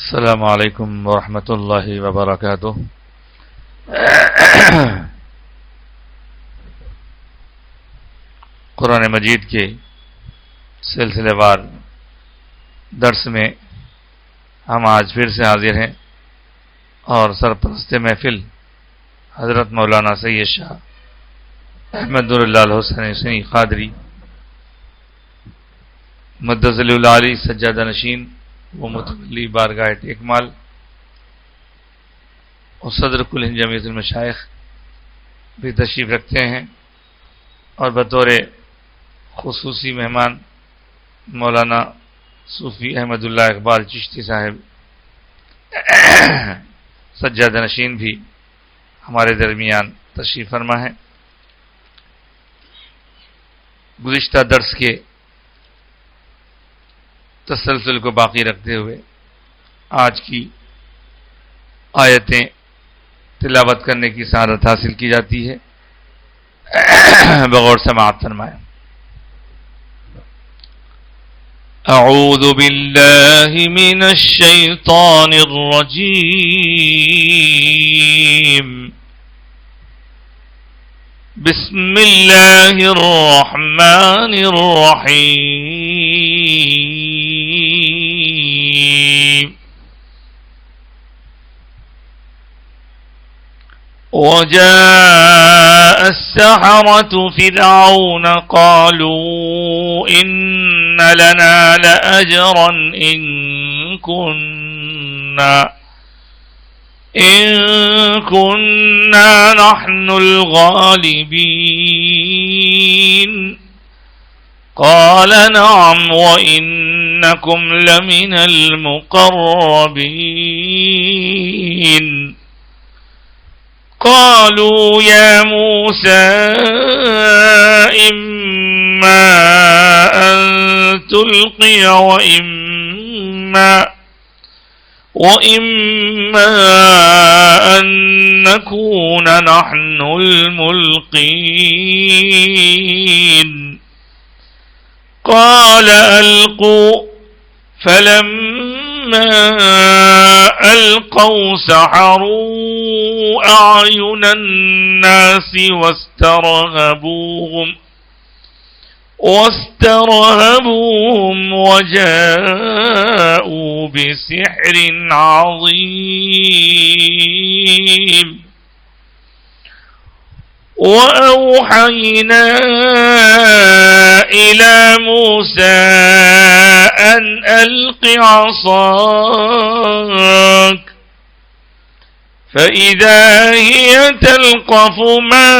السلام علیکم ورحمۃ اللہ وبرکاتہ۔ قرآن مجید کے سلسلے وار درس میں ہم آج پھر سے حاضر ہیں اور سرپرست محفل حضرت مولانا سید شاہ احمد اللہ الحسن حسینی قادری مدظل العالی سجادہ نشین و متولی بارگاہ اکمال اور صدر کل ہند جمعیت المشائخ بھی تشریف رکھتے ہیں، اور بطور خصوصی مہمان مولانا صوفی احمد اللہ اقبال چشتی صاحب سجادہ نشین بھی ہمارے درمیان تشریف فرما ہے۔ گزشتہ درس کے تسلسل کو باقی رکھتے ہوئے آج کی آیتیں تلاوت کرنے کی سعادت حاصل کی جاتی ہے۔ بغور سماعت فرمائیں۔ اعوذ باللہ من الشیطان الرجیم، بسم اللہ الرحمن الرحیم۔ وجاء السحرة فرعون قالوا إن لنا لأجرا إن كنا نحن الغالبين قال نعم وإنكم لمن المقربين قالوا يا موسى إما أن تلقي وإما أن نكون نحن الملقين قال ألقوا فلما ألقوا سحروا أعين الناس واسترهبوهم وجاءوا بسحر عظيم وأوحينا إلى موسى أن ألق عصاك فإذا هي تلقف ما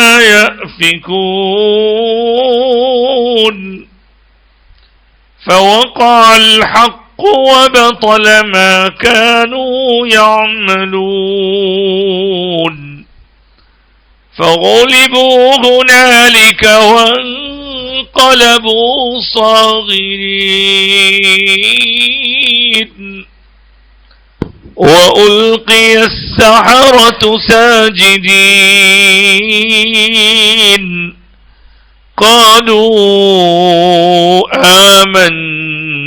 يأفكون فوقع الحق وبطل ما كانوا يعملون فغلبوا هنالك وانقلبوا صاغرين وألقي السحرة ساجدين قالوا آمنا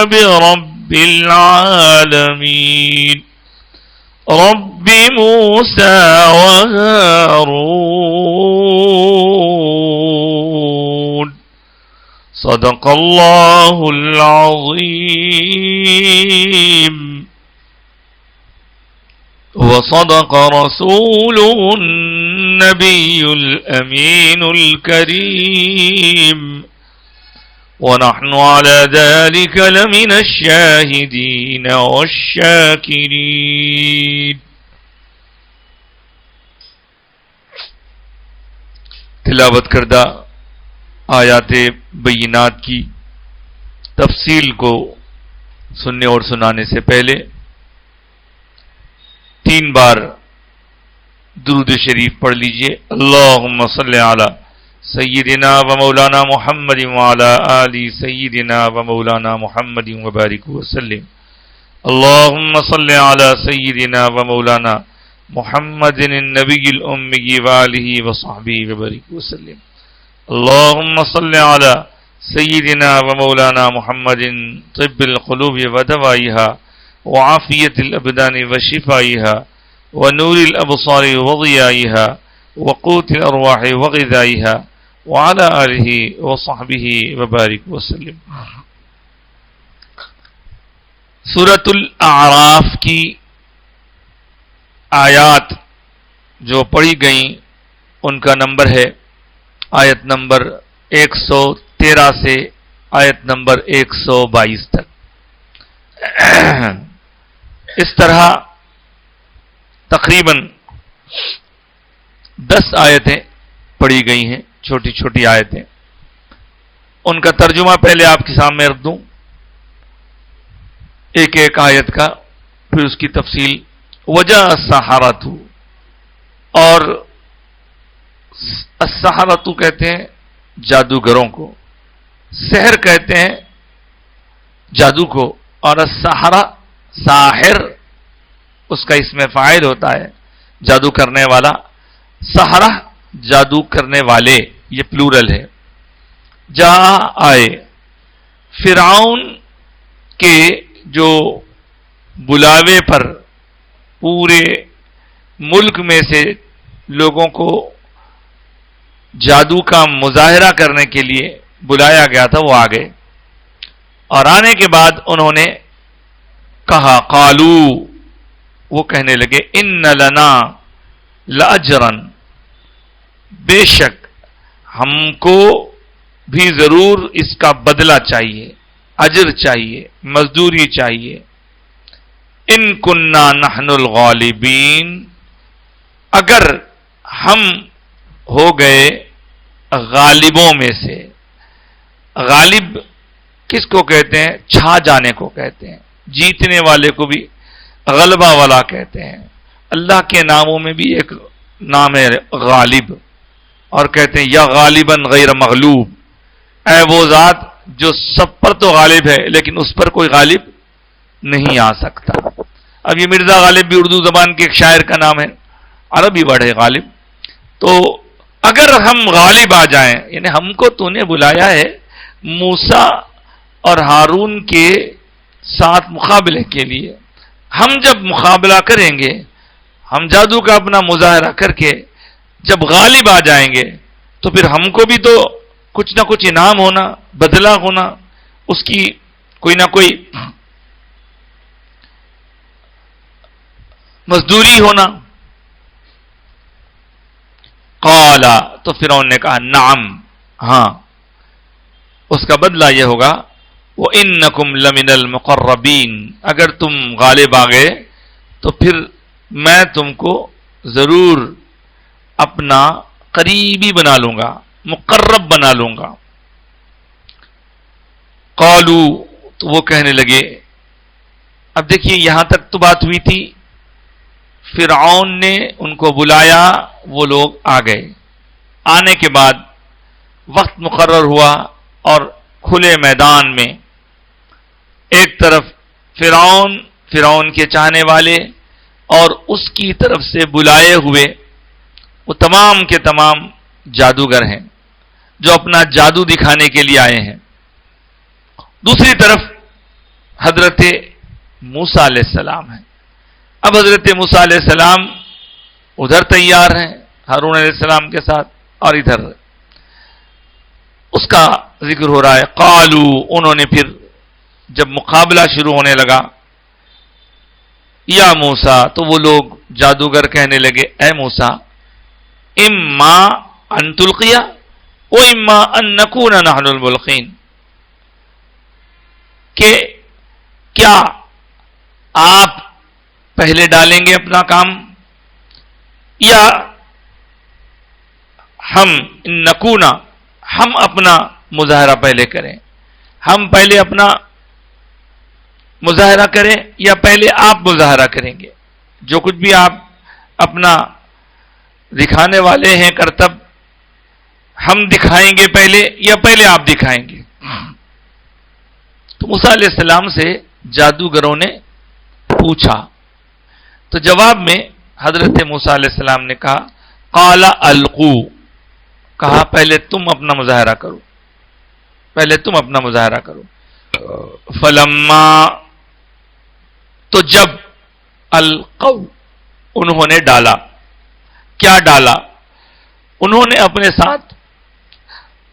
برب العالمين رب موسى وهارون صدق الله العظيم وصدق رسوله النبي الأمين الكريم ونحن على ذلك لمن الشاهدين والشاكرين۔ تلاوت کردہ آیات بینات کی تفصیل کو سننے اور سنانے سے پہلے 3 بار درود شریف پڑھ لیجئے۔ اللہم صلی علی سیدنا و مولانا محمد وعلی آل سیدنا و مولانا محمد وبارک وسلم۔ اللہم صلی علی سیدنا و مولانا محمد النبی الأمی وآلہ وصحبہ وبارک وسلم۔ اللهم صل على سيدنا ومولانا محمد طب القلوب ودوائها وعافية الأبدان وشفائها ونور الأبصار وضيائها وقوت الأرواح وغذائها وعلى آله وصحبه وبارك وسلم. سورۃ الاعراف کی آیات جو پڑھی گئیں ان کا نمبر ہے آیت نمبر 113 سے آیت نمبر 122 تک. اس طرح تقریباً 10 آیتیں پڑھی گئی ہیں، چھوٹی چھوٹی آیتیں. ان کا ترجمہ پہلے آپ کے سامنے رکھ دوں، ایک ایک آیت کا، پھر اس کی تفصیل. وجہ السحرۃ، اور السحرۃ کہتے ہیں جادوگروں کو، سحر کہتے ہیں جادو کو، اور السحرہ ساحر اس کا اسم فاعل ہوتا ہے، جادو کرنے والا. سحرہ جادو کرنے والے، یہ پلورل ہے. جہاں آئے فرعون کے جو بلاوے پر پورے ملک میں سے لوگوں کو جادو کا مظاہرہ کرنے کے لیے بلایا گیا تھا، وہ آ گئے. اور آنے کے بعد انہوں نے کہا، قالو، وہ کہنے لگے، ان لنا لاجرا، بے شک ہم کو بھی ضرور اس کا بدلہ چاہیے، اجر چاہیے، مزدوری چاہیے. ان کننا نحن الغالبین، اگر ہم ہو گئے غالبوں میں سے. غالب کس کو کہتے ہیں؟ چھا جانے کو کہتے ہیں، جیتنے والے کو بھی غلبہ والا کہتے ہیں. اللہ کے ناموں میں بھی ایک نام ہے غالب، اور کہتے ہیں یا غالباً غیر مغلوب، اے وہ ذات جو سب پر تو غالب ہے لیکن اس پر کوئی غالب نہیں آ سکتا. اب یہ مرزا غالب بھی اردو زبان کے ایک شاعر کا نام ہے، عربی ورڈ ہے غالب. تو اگر ہم غالب آ جائیں، یعنی ہم کو تو نے بلایا ہے موسیٰ اور ہارون کے ساتھ مقابلے کے لیے، ہم جب مقابلہ کریں گے، ہم جادو کا اپنا مظاہرہ کر کے جب غالب آ جائیں گے تو پھر ہم کو بھی تو کچھ نہ کچھ انعام ہونا، بدلہ ہونا، اس کی کوئی نہ کوئی مزدوری ہونا. قال، تو فرعون نے کہا، نعم، ہاں، اس کا بدلہ یہ ہوگا، وَإِنَّكُمْ لَمِنَ الْمُقَرَّبِينَ، اگر تم غالب آ گئے تو پھر میں تم کو ضرور اپنا قریبی بنا لوں گا، مقرب بنا لوں گا. قالو، تو وہ کہنے لگے. اب دیکھیے یہاں تک تو بات ہوئی تھی، فرعون نے ان کو بلایا، وہ لوگ آ گئے. آنے کے بعد وقت مقرر ہوا اور کھلے میدان میں ایک طرف فرعون کے چاہنے والے اور اس کی طرف سے بلائے ہوئے وہ تمام کے تمام جادوگر ہیں جو اپنا جادو دکھانے کے لیے آئے ہیں. دوسری طرف حضرت موسیٰ علیہ السلام ہیں. اب حضرت موسیٰ علیہ السلام ادھر تیار ہیں ہارون علیہ السلام کے ساتھ، اور ادھر اس کا ذکر ہو رہا ہے. قالو، انہوں نے پھر جب مقابلہ شروع ہونے لگا، یا موسیٰ، تو وہ لوگ جادوگر کہنے لگے، اے موسیٰ، اما ان تلقیا و اما ان نکون نحن الملقین، کہ کیا آپ پہلے ڈالیں گے اپنا کام، یا ہم نکونا، ہم اپنا مظاہرہ پہلے کریں، ہم پہلے اپنا مظاہرہ کریں یا پہلے آپ مظاہرہ کریں گے؟ جو کچھ بھی آپ اپنا دکھانے والے ہیں کرتب، ہم دکھائیں گے پہلے یا پہلے آپ دکھائیں گے؟ تو موسیٰ علیہ السلام سے جادوگروں نے پوچھا، تو جواب میں حضرت موسیٰ علیہ السلام نے کہا، قال القو، کہا پہلے تم اپنا مظاہرہ کرو، پہلے تم اپنا مظاہرہ کرو. فلما، تو جب القوا، انہوں نے ڈالا. کیا ڈالا؟ انہوں نے اپنے ساتھ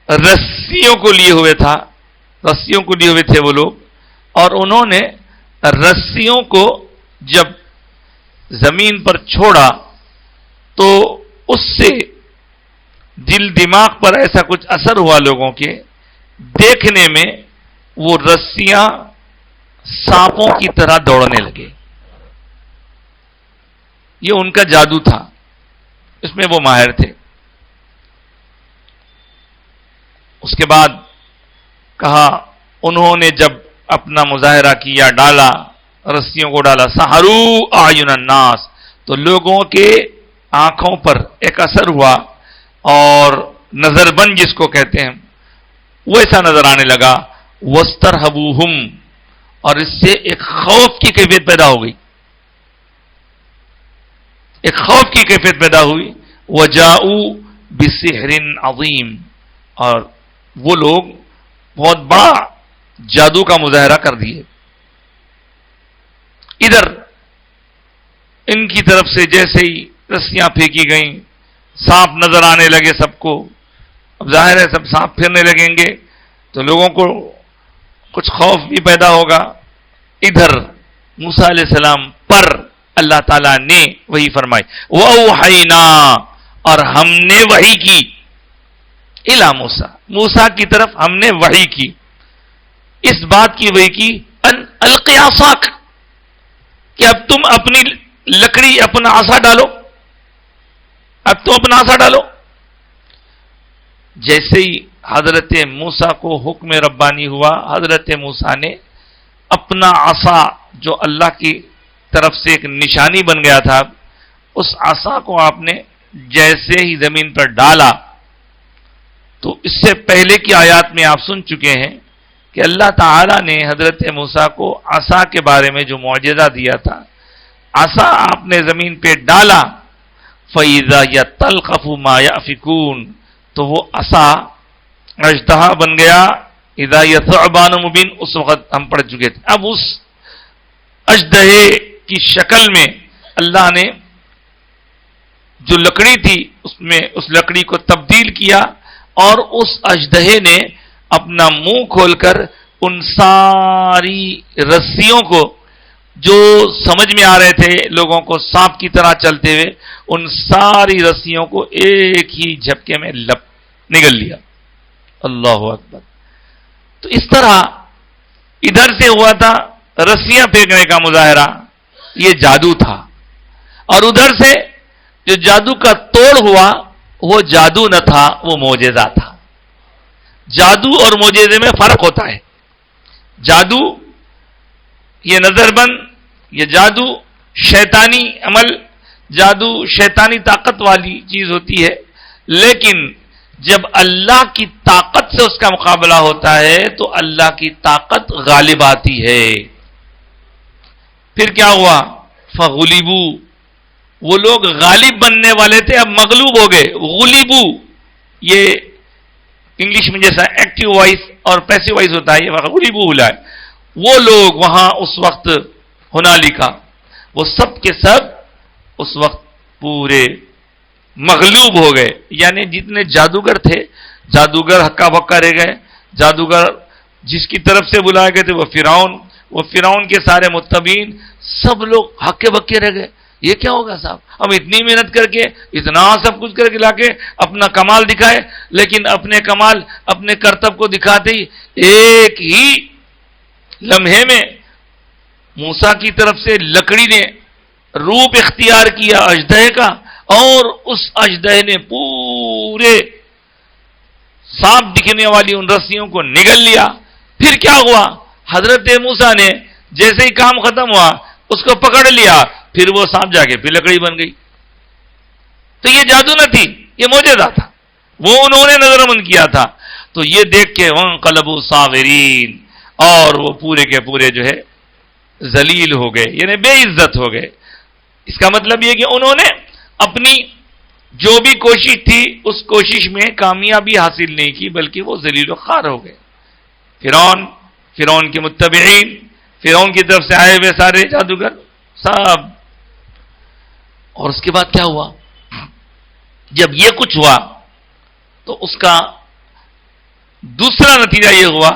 رسیوں کو لیے ہوئے تھا، رسیوں کو لیے ہوئے تھے وہ لوگ، اور انہوں نے رسیوں کو جب زمین پر چھوڑا تو اس سے دل دماغ پر ایسا کچھ اثر ہوا لوگوں کے، دیکھنے میں وہ رسیاں سانپوں کی طرح دوڑنے لگے. یہ ان کا جادو تھا، اس میں وہ ماہر تھے. اس کے بعد کہا انہوں نے جب اپنا مظاہرہ کیا، ڈالا، رسیوں کو ڈالا، سحرو اعین الناس، تو لوگوں کے آنکھوں پر ایک اثر ہوا، اور نظر بند جس کو کہتے ہیں وہ ایسا نظر آنے لگا. واسترهبوهم، اور اس سے ایک خوف کی کیفیت پیدا ہو گئی، ایک خوف کی کیفیت پیدا ہوئی. وجاؤوا بسحر عظیم، اور وہ لوگ بہت بڑا جادو کا مظاہرہ کر دیے. ادھر ان کی طرف سے جیسے ہی رسیاں پھینکی گئیں، سانپ نظر آنے لگے سب کو. اب ظاہر ہے سب سانپ پھرنے لگیں گے تو لوگوں کو کچھ خوف بھی پیدا ہوگا. ادھر موسیٰ علیہ السلام پر اللہ تعالیٰ نے وحی فرمائی. وَأَوْحَيْنَا، اور ہم نے وحی کی، اِلَى موسیٰ، موسیٰ کی طرف ہم نے وحی کی. اس بات کی وحی کی ان القی عصاک، کہ اب تم اپنی لکڑی، اپنا عصا ڈالو، اب تم اپنا عصا ڈالو. جیسے ہی حضرت موسیٰ کو حکم ربانی ہوا، حضرت موسیٰ نے اپنا عصا جو اللہ کی طرف سے ایک نشانی بن گیا تھا، اس عصا کو آپ نے جیسے ہی زمین پر ڈالا، تو اس سے پہلے کی آیات میں آپ سن چکے ہیں کہ اللہ تعالیٰ نے حضرت موسیٰ کو عصا کے بارے میں جو معجزہ دیا تھا، عصا آپ نے زمین پہ ڈالا، فَإِذَا يَتَلْقَفُ مَا يَأْفِكُونَ، تو وہ عصا اژدہا بن گیا. اذا یثعبان مبین، اس وقت ہم پڑھ چکے تھے. اب اس اژدہے کی شکل میں اللہ نے جو لکڑی تھی اس میں اس لکڑی کو تبدیل کیا، اور اس اژدہے نے اپنا منہ کھول کر ان ساری رسیوں کو جو سمجھ میں آ رہے تھے لوگوں کو سانپ کی طرح چلتے ہوئے، ان ساری رسیوں کو ایک ہی جھپکے میں نگل لیا. اللہ اکبر. تو اس طرح ادھر سے ہوا تھا رسیاں پھینکنے کا مظاہرہ، یہ جادو تھا، اور ادھر سے جو جادو کا توڑ ہوا وہ جادو نہ تھا، وہ معجزہ تھا. جادو اور معجزے میں فرق ہوتا ہے. جادو یہ نظر بند، یہ جادو شیطانی عمل، جادو شیطانی طاقت والی چیز ہوتی ہے، لیکن جب اللہ کی طاقت سے اس کا مقابلہ ہوتا ہے تو اللہ کی طاقت غالب آتی ہے. پھر کیا ہوا؟ فغلبوا، وہ لوگ غالب بننے والے تھے اب مغلوب ہو گئے. غلبوا یہ انگلش میں جیسا ایکٹیو وائس اور پیسو وائس ہوتا ہے، یہ غلبوا ہوا ہے. وہ لوگ وہاں اس وقت ہنالکا، وہ سب کے سب اس وقت پورے مغلوب ہو گئے. یعنی جتنے جادوگر تھے، جادوگر ہکا بکا رہ گئے. جادوگر جس کی طرف سے بلائے گئے تھے وہ فرعون کے سارے متبعین سب لوگ ہکے بکے رہ گئے. یہ کیا ہوگا صاحب، ہم اتنی محنت کر کے اتنا سب کچھ کر کے لا کے اپنا کمال دکھائے، لیکن اپنے کمال اپنے کرتب کو دکھاتے ہی ایک ہی لمحے میں موسیٰ کی طرف سے لکڑی نے روپ اختیار کیا اژدہے کا، اور اس اژدہے نے پورے سانپ دکھنے والی ان رسیوں کو نگل لیا. پھر کیا ہوا؟ حضرت موسیٰ نے جیسے ہی کام ختم ہوا اس کو پکڑ لیا، پھر وہ سانپ جا کے پھر لکڑی بن گئی. تو یہ جادو نہ تھی، یہ معجزہ تھا، وہ انہوں نے نظر بند کیا تھا. تو یہ دیکھ کے وانقلبوا صاغرین، اور وہ پورے کے پورے جو ہے ذلیل ہو گئے، یعنی بے عزت ہو گئے. اس کا مطلب یہ کہ انہوں نے اپنی جو بھی کوشش تھی اس کوشش میں کامیابی حاصل نہیں کی، بلکہ وہ ذلیل و خوار ہو گئے. فرعون کے متبعین، فرعون کی طرف سے آئے ہوئے سارے جادوگر سب. اور اس کے بعد کیا ہوا؟ جب یہ کچھ ہوا تو اس کا دوسرا نتیجہ یہ ہوا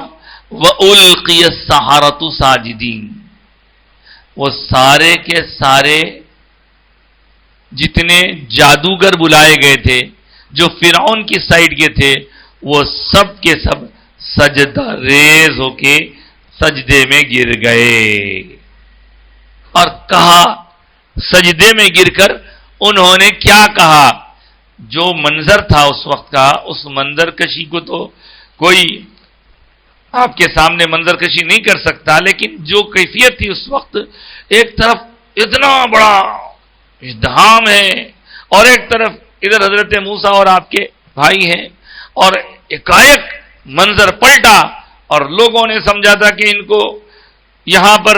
وَأُلْقِيَ السَّحَرَةُ سَاجِدِينَ. وہ سارے کے سارے جتنے جادوگر بلائے گئے تھے جو فرعون کی سائڈ کے تھے وہ سب کے سب سجدہ ریز ہو کے سجدے میں گر گئے. اور کہا سجدے میں گر کر انہوں نے کیا کہا؟ جو منظر تھا اس وقت کا، اس منظر کشی کو تو کوئی آپ کے سامنے منظر کشی نہیں کر سکتا، لیکن جو کیفیت تھی اس وقت، ایک طرف اتنا بڑا ازدحام ہے اور ایک طرف ادھر حضرت موسیٰ اور آپ کے بھائی ہیں، اور ایک منظر پلٹا اور لوگوں نے سمجھا تھا کہ ان کو یہاں پر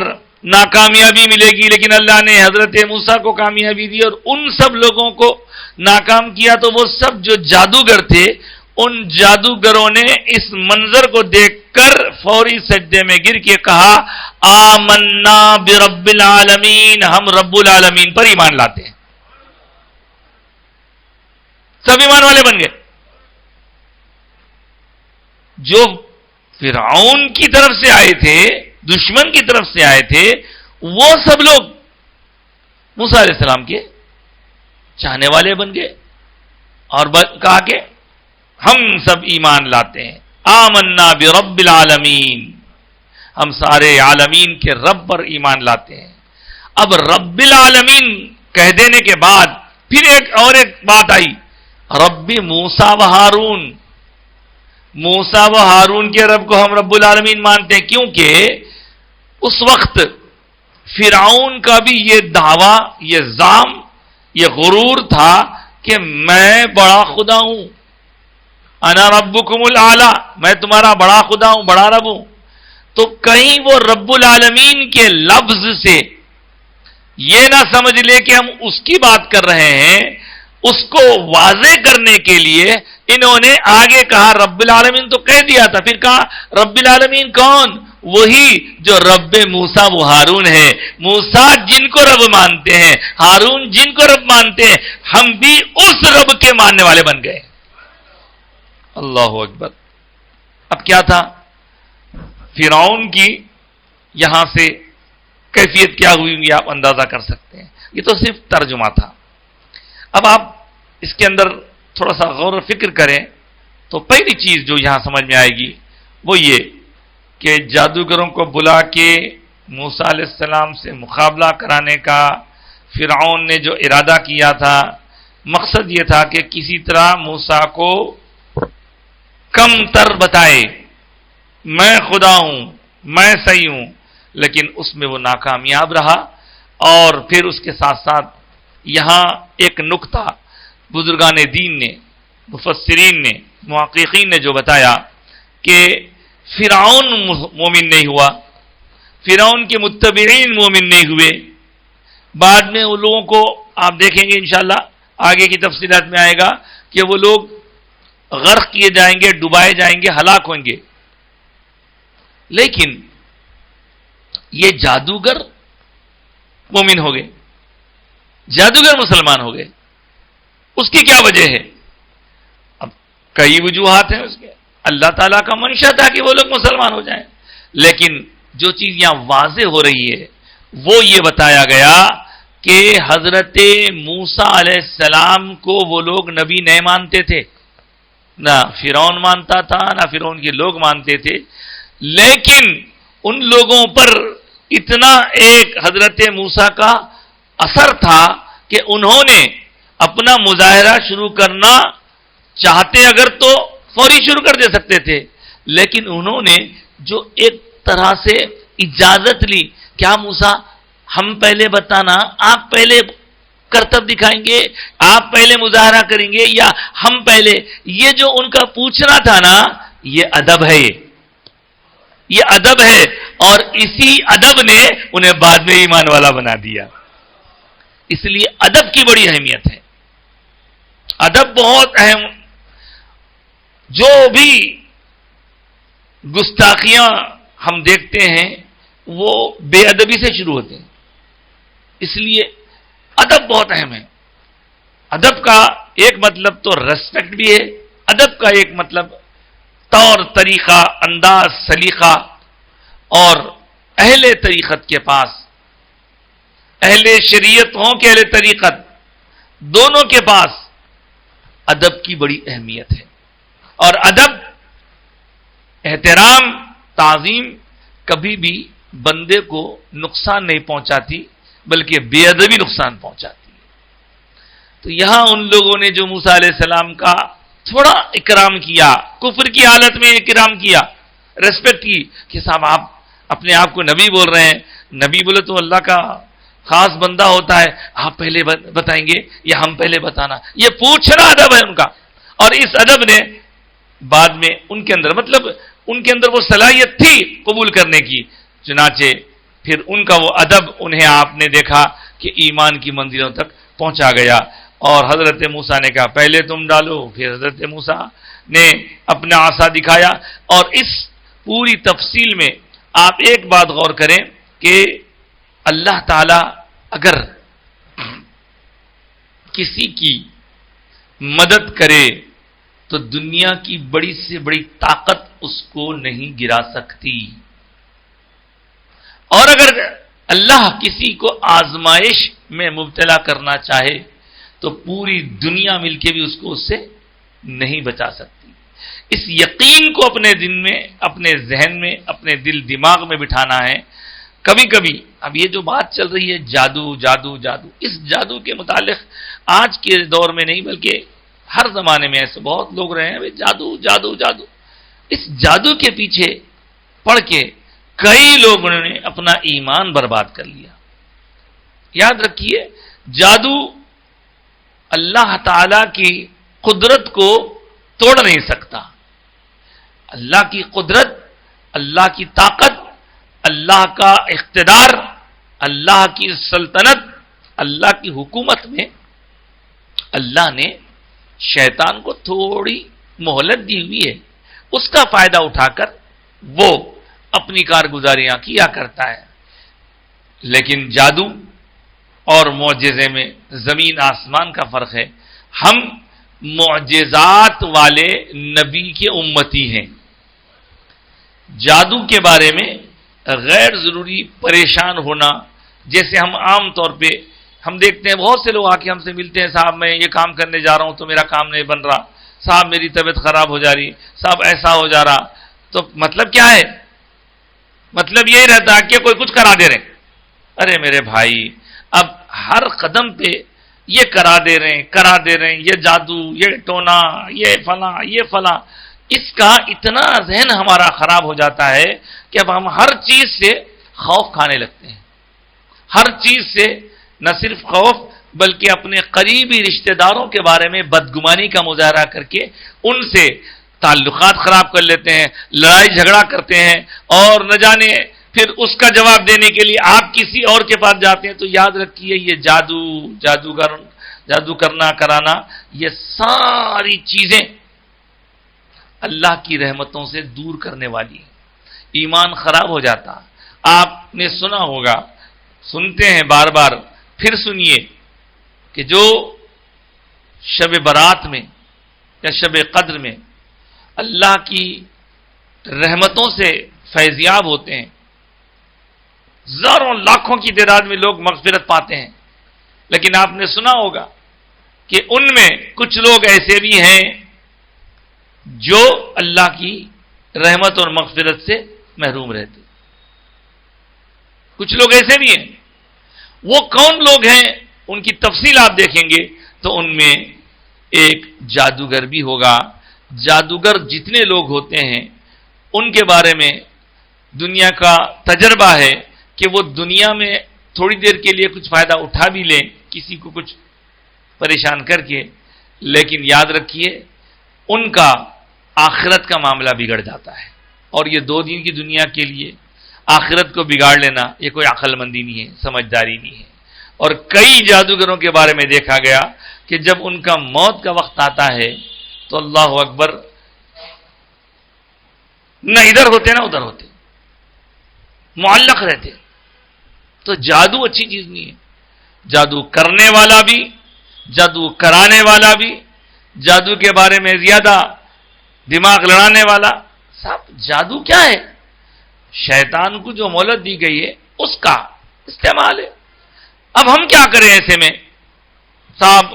ناکامیابی ملے گی، لیکن اللہ نے حضرت موسیٰ کو کامیابی دی اور ان سب لوگوں کو ناکام کیا. تو وہ سب جو جادوگر تھے، ان جادوگروں نے اس منظر کو دیکھ کر فوری سجدے میں گر کے کہا آمنا برب العالمین، ہم رب العالمین پر ایمان لاتے ہیں. سب ایمان والے بن گئے. جو فرعون کی طرف سے آئے تھے، دشمن کی طرف سے آئے تھے، وہ سب لوگ موسیٰ علیہ السلام کے چاہنے والے بن گئے اور کہا کہ ہم سب ایمان لاتے ہیں. آمنا برب العالمین، ہم سارے عالمین کے رب پر ایمان لاتے ہیں. اب رب العالمین کہہ دینے کے بعد پھر ایک بات آئی، رب موسیٰ و ہارون. موسیٰ و ہارون کے رب کو ہم رب العالمین مانتے ہیں، کیونکہ اس وقت فرعون کا بھی یہ دعویٰ، یہ زعم، یہ غرور تھا کہ میں بڑا خدا ہوں، انا ربکم الاعلی، میں تمہارا بڑا خدا ہوں، بڑا رب ہوں. تو کہیں وہ رب العالمین کے لفظ سے یہ نہ سمجھ لے کہ ہم اس کی بات کر رہے ہیں. اس کو واضح کرنے کے لیے انہوں نے آگے کہا رب العالمین تو کہہ دیا تھا، پھر کہا رب العالمین کون؟ وہی جو رب موسیٰ و ہارون ہے. موسیٰ جن کو رب مانتے ہیں، ہارون جن کو رب مانتے ہیں، ہم بھی اس رب کے ماننے والے بن گئے. اللہ اکبر. اب کیا تھا فرعون کی یہاں سے کیفیت کیا ہوئی یہ آپ اندازہ کر سکتے ہیں. یہ تو صرف ترجمہ تھا. اب آپ اس کے اندر تھوڑا سا غور و فکر کریں تو پہلی چیز جو یہاں سمجھ میں آئے گی وہ یہ کہ جادوگروں کو بلا کے موسیٰ علیہ السلام سے مقابلہ کرانے کا فرعون نے جو ارادہ کیا تھا، مقصد یہ تھا کہ کسی طرح موسیٰ کو کم تر بتائے، میں خدا ہوں، میں صحیح ہوں. لیکن اس میں وہ ناکامیاب رہا. اور پھر اس کے ساتھ ساتھ یہاں ایک نقطہ بزرگان دین نے، مفسرین نے، محققین نے جو بتایا کہ فرعون مومن نہیں ہوا، فرعون کے متبعین مومن نہیں ہوئے. بعد میں ان لوگوں کو آپ دیکھیں گے انشاءاللہ آگے کی تفصیلات میں آئے گا کہ وہ لوگ غرق کیے جائیں گے، ڈبائے جائیں گے، ہلاک ہوئیں گے. لیکن یہ جادوگر مومن ہو گئے، جادوگر مسلمان ہو گئے. اس کی کیا وجہ ہے؟ اب کئی وجوہات ہیں اس کے. اللہ تعالیٰ کا منشا تھا کہ وہ لوگ مسلمان ہو جائیں، لیکن جو چیز یہاں واضح ہو رہی ہے وہ یہ بتایا گیا کہ حضرت موسیٰ علیہ السلام کو وہ لوگ نبی نہیں مانتے تھے، نہ فرعون مانتا تھا، نہ فرعون کے لوگ مانتے تھے. لیکن ان لوگوں پر اتنا ایک حضرت موسیٰ کا اثر تھا کہ انہوں نے اپنا مظاہرہ شروع کرنا چاہتے اگر تو فوری شروع کر دے سکتے تھے، لیکن انہوں نے جو ایک طرح سے اجازت لی، کیا موسیٰ ہم پہلے بتانا، آپ پہلے کرتب دکھائیں گے، آپ پہلے مظاہرہ کریں گے یا ہم پہلے؟ یہ جو ان کا پوچھنا تھا نا، یہ ادب ہے، یہ ادب ہے. اور اسی ادب نے انہیں بعد میں ایمان والا بنا دیا. اس لیے ادب کی بڑی اہمیت ہے. ادب بہت اہم. جو بھی گستاخیاں ہم دیکھتے ہیں وہ بے ادبی سے شروع ہوتے ہیں. اس لیے ادب بہت اہم ہے. ادب کا ایک مطلب تو ریسپیکٹ بھی ہے، ادب کا ایک مطلب طور طریقہ، انداز، سلیقہ. اور اہل طریقت کے پاس، اہل شریعت ہوں کہ اہل طریقت، دونوں کے پاس ادب کی بڑی اہمیت ہے. اور ادب، احترام، تعظیم کبھی بھی بندے کو نقصان نہیں پہنچاتی بلکہ بے ادبی نقصان پہنچاتی ہے. تو یہاں ان لوگوں نے جو موسیٰ علیہ السلام کا تھوڑا اکرام کیا، کفر کی حالت میں اکرام کیا، ریسپیکٹ کی کہ صاحب آپ اپنے آپ کو نبی بول رہے ہیں، نبی بولے تو اللہ کا خاص بندہ ہوتا ہے، آپ پہلے بتائیں گے یا ہم پہلے بتانا، یہ پوچھنا ادب ہے ان کا. اور اس ادب نے بعد میں ان کے اندر وہ صلاحیت تھی قبول کرنے کی، چنانچہ پھر ان کا وہ ادب انہیں آپ نے دیکھا کہ ایمان کی منزلوں تک پہنچا گیا. اور حضرت موسیٰ نے کہا پہلے تم ڈالو، پھر حضرت موسیٰ نے اپنا عصا دکھایا. اور اس پوری تفصیل میں آپ ایک بات غور کریں کہ اللہ تعالی اگر کسی کی مدد کرے تو دنیا کی بڑی سے بڑی طاقت اس کو نہیں گرا سکتی، اور اگر اللہ کسی کو آزمائش میں مبتلا کرنا چاہے تو پوری دنیا مل کے بھی اس کو اس سے نہیں بچا سکتی. اس یقین کو اپنے دل میں، اپنے ذہن میں، اپنے دل دماغ میں بٹھانا ہے. کبھی کبھی اب یہ جو بات چل رہی ہے جادو جادو جادو، اس جادو کے متعلق آج کے دور میں نہیں بلکہ ہر زمانے میں ایسے بہت لوگ رہے ہیں جادو جادو جادو. اس جادو کے پیچھے پڑ کے کئی لوگوں نے اپنا ایمان برباد کر لیا. یاد رکھیے جادو اللہ تعالی کی قدرت کو توڑ نہیں سکتا. اللہ کی قدرت، اللہ کی طاقت، اللہ کا اقتدار، اللہ کی سلطنت، اللہ کی حکومت میں اللہ نے شیطان کو تھوڑی مہلت دی ہوئی ہے. اس کا فائدہ اٹھا کر وہ اپنی کارگزاریاں کیا کرتا ہے. لیکن جادو اور معجزے میں زمین آسمان کا فرق ہے. ہم معجزات والے نبی کے امتی ہیں. جادو کے بارے میں غیر ضروری پریشان ہونا، جیسے ہم عام طور پہ ہم دیکھتے ہیں بہت سے لوگ آ کے ہم سے ملتے ہیں، صاحب میں یہ کام کرنے جا رہا ہوں تو میرا کام نہیں بن رہا، صاحب میری طبیعت خراب ہو جا رہی، صاحب ایسا ہو جا رہا. تو مطلب کیا ہے؟ مطلب یہی رہتا ہے کہ کوئی کچھ کرا دے رہے ہیں. ارے میرے بھائی، اب ہر قدم پہ یہ کرا دے رہے ہیں، یہ جادو، یہ ٹونا، یہ فلاں. اس کا اتنا ذہن ہمارا خراب ہو جاتا ہے کہ اب ہم ہر چیز سے خوف کھانے لگتے ہیں. ہر چیز سے نہ صرف خوف بلکہ اپنے قریبی رشتہ داروں کے بارے میں بدگمانی کا مظاہرہ کر کے ان سے تعلقات خراب کر لیتے ہیں، لڑائی جھگڑا کرتے ہیں، اور نہ جانے پھر اس کا جواب دینے کے لیے آپ کسی اور کے پاس جاتے ہیں. تو یاد رکھیے یہ جادو کرنا کرانا، یہ ساری چیزیں اللہ کی رحمتوں سے دور کرنے والی ہیں. ایمان خراب ہو جاتا. آپ نے سنا ہوگا، سنتے ہیں بار بار، پھر سنیے کہ جو شب برات میں یا شب قدر میں اللہ کی رحمتوں سے فیضیاب ہوتے ہیں، ہزاروں لاکھوں کی تعداد میں لوگ مغفرت پاتے ہیں. لیکن آپ نے سنا ہوگا کہ ان میں کچھ لوگ ایسے بھی ہیں جو اللہ کی رحمت اور مغفرت سے محروم رہتے. کچھ لوگ ایسے بھی ہیں. وہ کون لوگ ہیں؟ ان کی تفصیل آپ دیکھیں گے تو ان میں ایک جادوگر بھی ہوگا. جادوگر جتنے لوگ ہوتے ہیں ان کے بارے میں دنیا کا تجربہ ہے کہ وہ دنیا میں تھوڑی دیر کے لیے کچھ فائدہ اٹھا بھی لیں کسی کو کچھ پریشان کر کے، لیکن یاد رکھیے ان کا آخرت کا معاملہ بگڑ جاتا ہے. اور یہ 2 دن کی دنیا کے لیے آخرت کو بگاڑ لینا یہ کوئی عقل مندی نہیں ہے، سمجھداری نہیں ہے. اور کئی جادوگروں کے بارے میں دیکھا گیا کہ جب ان کا موت کا وقت آتا ہے تو اللہ اکبر، نہ ادھر ہوتے نہ ادھر ہوتے، معلق رہتے. تو جادو اچھی چیز نہیں ہے. جادو کرنے والا بھی، جادو کرانے والا بھی، جادو کے بارے میں زیادہ دماغ لڑانے والا. صاحب جادو کیا ہے؟ شیطان کو جو مہلت دی گئی ہے اس کا استعمال ہے. اب ہم کیا کریں ایسے میں؟ صاحب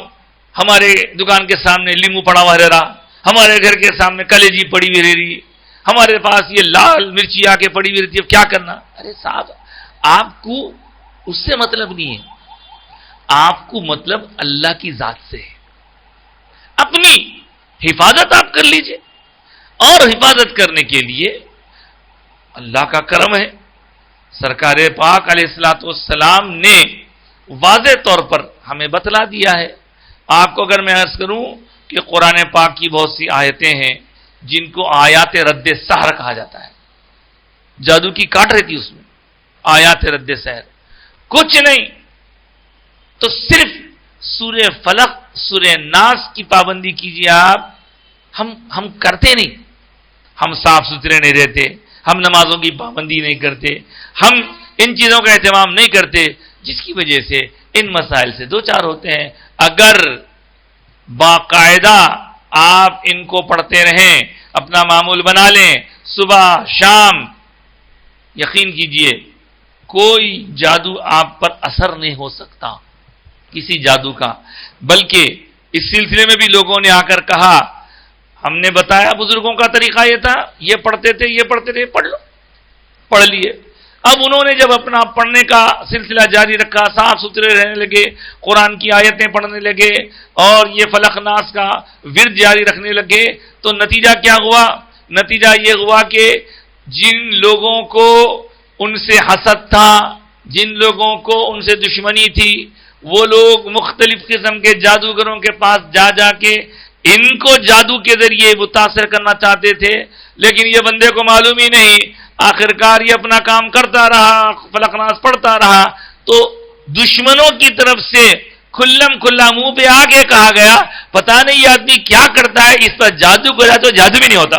ہمارے دکان کے سامنے لیمو پڑا ہوا رہ رہا، ہمارے گھر کے سامنے کلیجی پڑی ہوئی رہ رہی، ہمارے پاس یہ لال مرچی آ کے پڑی ہوئی رہتی ہے، کیا کرنا؟ ارے صاحب آپ کو اس سے مطلب نہیں ہے، آپ کو مطلب اللہ کی ذات سے ہے. اپنی حفاظت آپ کر لیجئے، اور حفاظت کرنے کے لیے اللہ کا کرم ہے. سرکار پاک علیہ الصلوۃ والسلام نے واضح طور پر ہمیں بتلا دیا ہے. آپ کو اگر میں عرض کروں کہ قرآن پاک کی بہت سی آیتیں ہیں جن کو آیات رد سحر کہا جاتا ہے. جادو کی کاٹ رہتی اس میں، آیات رد سحر کچھ نہیں، تو صرف سورہ فلق سورہ ناس کی پابندی کیجیے آپ. ہم کرتے نہیں، ہم صاف ستھرے نہیں رہتے، ہم نمازوں کی پابندی نہیں کرتے، ہم ان چیزوں کا اہتمام نہیں کرتے، جس کی وجہ سے ان مسائل سے دو چار ہوتے ہیں. اگر باقاعدہ آپ ان کو پڑھتے رہیں، اپنا معمول بنا لیں صبح شام، یقین کیجئے کوئی جادو آپ پر اثر نہیں ہو سکتا کسی جادو کا. بلکہ اس سلسلے میں بھی لوگوں نے آ کر کہا، ہم نے بتایا بزرگوں کا طریقہ یہ تھا، یہ پڑھتے تھے، پڑھ لو، پڑھ لیے. اب انہوں نے جب اپنا پڑھنے کا سلسلہ جاری رکھا، صاف ستھرے رہنے لگے، قرآن کی آیتیں پڑھنے لگے اور یہ فلق ناس کا ورد جاری رکھنے لگے، تو نتیجہ کیا ہوا؟ نتیجہ یہ ہوا کہ جن لوگوں کو ان سے حسد تھا، جن لوگوں کو ان سے دشمنی تھی، وہ لوگ مختلف قسم کے جادوگروں کے پاس جا جا کے ان کو جادو کے ذریعے متاثر کرنا چاہتے تھے. لیکن یہ بندے کو معلوم ہی نہیں، آخرکار یہ اپنا کام کرتا رہا، فلق ناس پڑھتا رہا. تو دشمنوں کی طرف سے کھلا منہ پہ آ کے کہا گیا، پتہ نہیں یہ آدمی کیا کرتا ہے، اس پر جادو کو جائے تو جادو بھی نہیں ہوتا،